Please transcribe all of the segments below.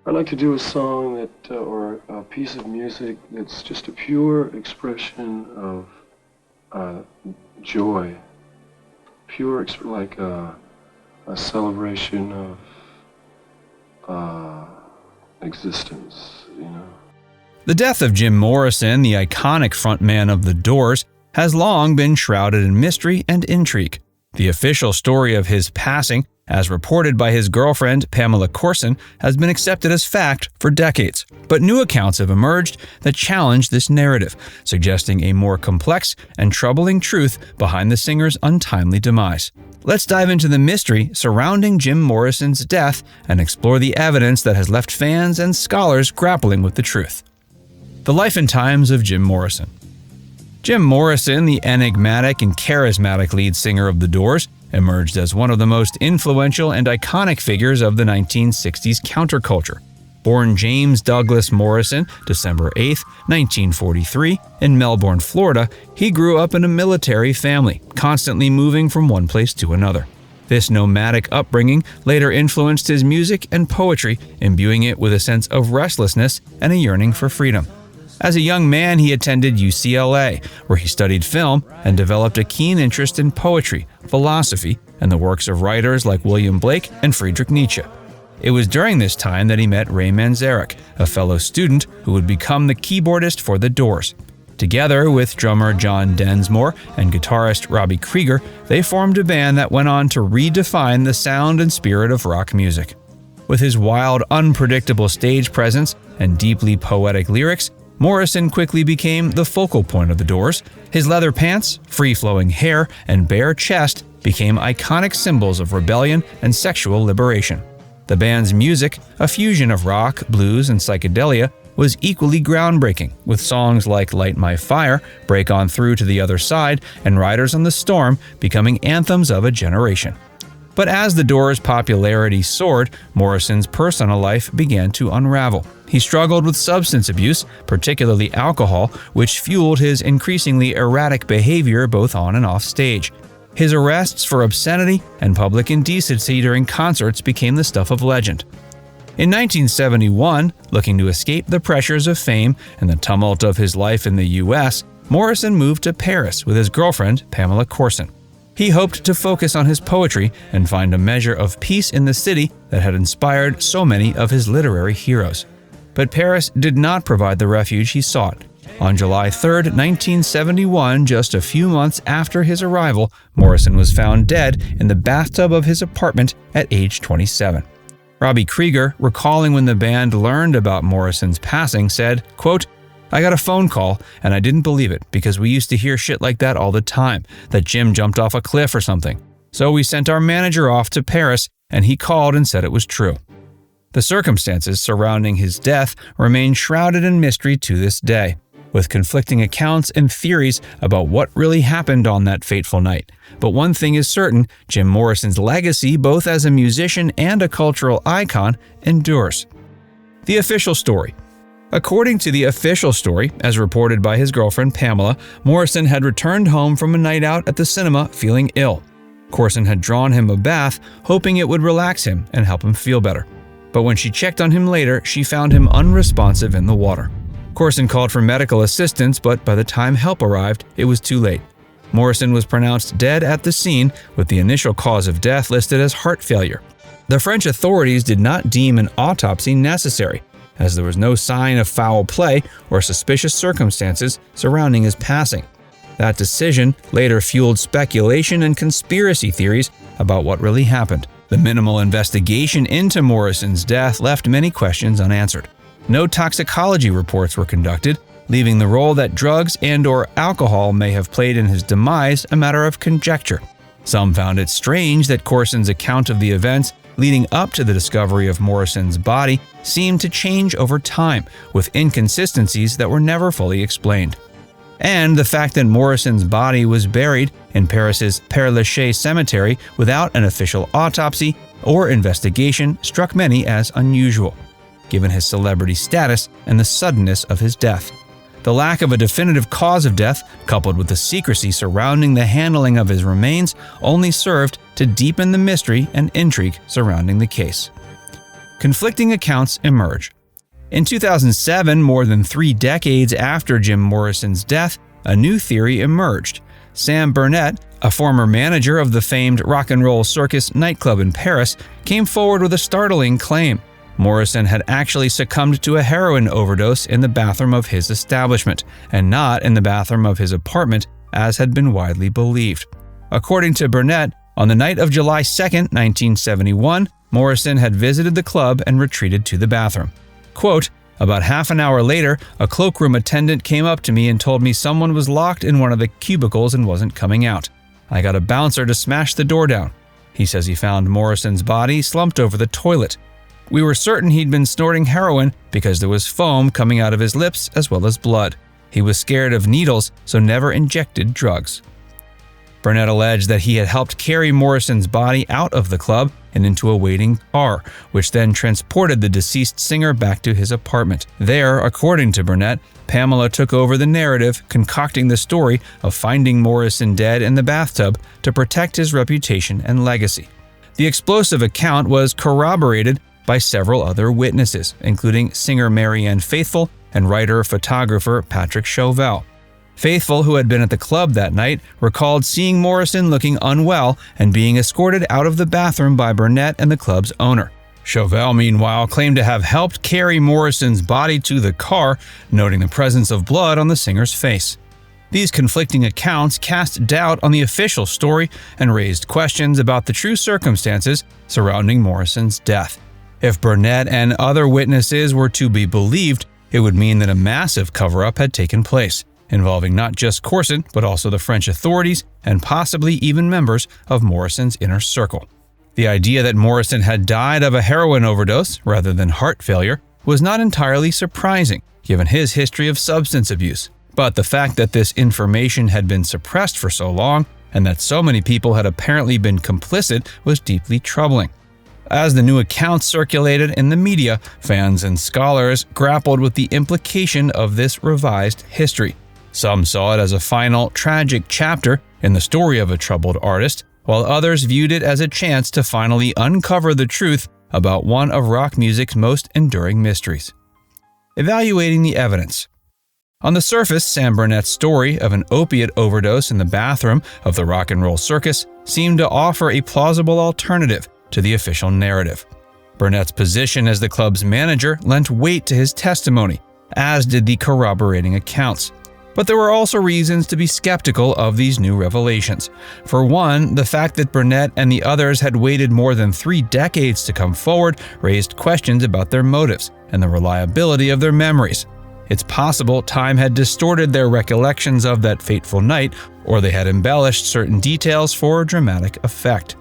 I'd like to do a song that, or a piece of music that's just a pure expression of joy, like a celebration of existence, you know. The death of Jim Morrison, the iconic frontman of The Doors, has long been shrouded in mystery and intrigue. The official story of his passing, as reported by his girlfriend Pamela Courson, has been accepted as fact for decades. But new accounts have emerged that challenge this narrative, suggesting a more complex and troubling truth behind the singer's untimely demise. Let's dive into the mystery surrounding Jim Morrison's death and explore the evidence that has left fans and scholars grappling with the truth. The life and times of Jim Morrison. Jim Morrison, the enigmatic and charismatic lead singer of The Doors, emerged as one of the most influential and iconic figures of the 1960s counterculture. Born James Douglas Morrison, December 8, 1943, in Melbourne, Florida, he grew up in a military family, constantly moving from one place to another. This nomadic upbringing later influenced his music and poetry, imbuing it with a sense of restlessness and a yearning for freedom. As a young man, he attended UCLA, where he studied film and developed a keen interest in poetry, philosophy, and the works of writers like William Blake and Friedrich Nietzsche. It was during this time that he met Ray Manzarek, a fellow student who would become the keyboardist for The Doors. Together with drummer John Densmore and guitarist Robbie Krieger, they formed a band that went on to redefine the sound and spirit of rock music. With his wild, unpredictable stage presence and deeply poetic lyrics, Morrison quickly became the focal point of The Doors. His leather pants, free-flowing hair, and bare chest became iconic symbols of rebellion and sexual liberation. The band's music, a fusion of rock, blues, and psychedelia, was equally groundbreaking, with songs like Light My Fire, Break On Through to the Other Side, and Riders on the Storm becoming anthems of a generation. But as The Doors' popularity soared, Morrison's personal life began to unravel. He struggled with substance abuse, particularly alcohol, which fueled his increasingly erratic behavior both on and off stage. His arrests for obscenity and public indecency during concerts became the stuff of legend. In 1971, looking to escape the pressures of fame and the tumult of his life in the U.S., Morrison moved to Paris with his girlfriend, Pamela Courson. He hoped to focus on his poetry and find a measure of peace in the city that had inspired so many of his literary heroes. But Paris did not provide the refuge he sought. On July 3, 1971, just a few months after his arrival, Morrison was found dead in the bathtub of his apartment at age 27. Robbie Krieger, recalling when the band learned about Morrison's passing, said, quote, "I got a phone call, and I didn't believe it because we used to hear shit like that all the time, that Jim jumped off a cliff or something. So we sent our manager off to Paris, and he called and said it was true." The circumstances surrounding his death remain shrouded in mystery to this day, with conflicting accounts and theories about what really happened on that fateful night. But one thing is certain, Jim Morrison's legacy, both as a musician and a cultural icon, endures. The official story. According to the official story, as reported by his girlfriend Pamela, Morrison had returned home from a night out at the cinema feeling ill. Courson had drawn him a bath, hoping it would relax him and help him feel better. But when she checked on him later, she found him unresponsive in the water. Courson called for medical assistance, but by the time help arrived, it was too late. Morrison was pronounced dead at the scene, with the initial cause of death listed as heart failure. The French authorities did not deem an autopsy necessary, as there was no sign of foul play or suspicious circumstances surrounding his passing. That decision later fueled speculation and conspiracy theories about what really happened. The minimal investigation into Morrison's death left many questions unanswered. No toxicology reports were conducted, leaving the role that drugs and/or alcohol may have played in his demise a matter of conjecture. Some found it strange that Courson's account of the events leading up to the discovery of Morrison's body seemed to change over time, with inconsistencies that were never fully explained. And the fact that Morrison's body was buried in Paris's Pere Lachaise Cemetery without an official autopsy or investigation struck many as unusual, given his celebrity status and the suddenness of his death. The lack of a definitive cause of death, coupled with the secrecy surrounding the handling of his remains, only served to deepen the mystery and intrigue surrounding the case. conflicting accounts emerge. In 2007, more than 3 decades after Jim Morrison's death, a new theory emerged. Sam Burnett, a former manager of the famed rock and roll circus nightclub in Paris, came forward with a startling claim. Morrison had actually succumbed to a heroin overdose in the bathroom of his establishment, and not in the bathroom of his apartment, as had been widely believed. According to Burnett, on the night of July 2, 1971, Morrison had visited the club and retreated to the bathroom. Quote, "About half an hour later, a cloakroom attendant came up to me and told me someone was locked in one of the cubicles and wasn't coming out. I got a bouncer to smash the door down." He says he found Morrison's body slumped over the toilet. "We were certain he'd been snorting heroin because there was foam coming out of his lips as well as blood. He was scared of needles, so never injected drugs." Burnett alleged that he had helped carry Morrison's body out of the club and into a waiting car, which then transported the deceased singer back to his apartment. There, according to Burnett, Pamela took over the narrative, concocting the story of finding Morrison dead in the bathtub to protect his reputation and legacy. The explosive account was corroborated by several other witnesses, including singer Marianne Faithfull and writer-photographer Patrick Chauvel. Faithfull, who had been at the club that night, recalled seeing Morrison looking unwell and being escorted out of the bathroom by Burnett and the club's owner. Chauvel, meanwhile, claimed to have helped carry Morrison's body to the car, noting the presence of blood on the singer's face. These conflicting accounts cast doubt on the official story and raised questions about the true circumstances surrounding Morrison's death. If Burnett and other witnesses were to be believed, it would mean that a massive cover-up had taken place, involving not just Courson, but also the French authorities and possibly even members of Morrison's inner circle. The idea that Morrison had died of a heroin overdose rather than heart failure was not entirely surprising, given his history of substance abuse. But the fact that this information had been suppressed for so long, and that so many people had apparently been complicit, was deeply troubling. As the new accounts circulated in the media, fans and scholars grappled with the implication of this revised history. Some saw it as a final, tragic chapter in the story of a troubled artist, while others viewed it as a chance to finally uncover the truth about one of rock music's most enduring mysteries. Evaluating the evidence. On the surface, Sam Burnett's story of an opiate overdose in the bathroom of the rock and roll circus seemed to offer a plausible alternative to the official narrative. Burnett's position as the club's manager lent weight to his testimony, as did the corroborating accounts. But there were also reasons to be skeptical of these new revelations. For one, the fact that Burnett and the others had waited more than 3 decades to come forward raised questions about their motives and the reliability of their memories. It's possible time had distorted their recollections of that fateful night, or they had embellished certain details for dramatic effect.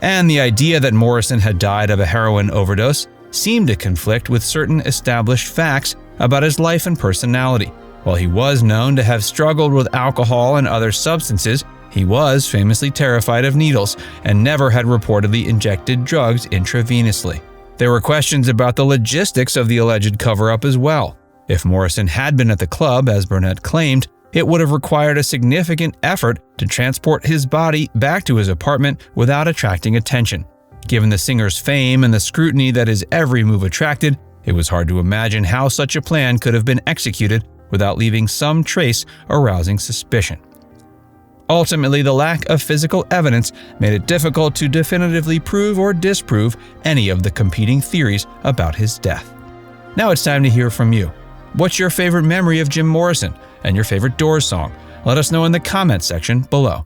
And the idea that Morrison had died of a heroin overdose seemed to conflict with certain established facts about his life and personality. While he was known to have struggled with alcohol and other substances, he was famously terrified of needles and never had reportedly injected drugs intravenously. There were questions about the logistics of the alleged cover-up as well. If Morrison had been at the club, as Burnett claimed, it would have required a significant effort to transport his body back to his apartment without attracting attention. Given the singer's fame and the scrutiny that his every move attracted, it was hard to imagine how such a plan could have been executed without leaving some trace arousing suspicion. Ultimately, the lack of physical evidence made it difficult to definitively prove or disprove any of the competing theories about his death. Now it's time to hear from you. What's your favorite memory of Jim Morrison and your favorite Doors song? Let us know in the comments section below.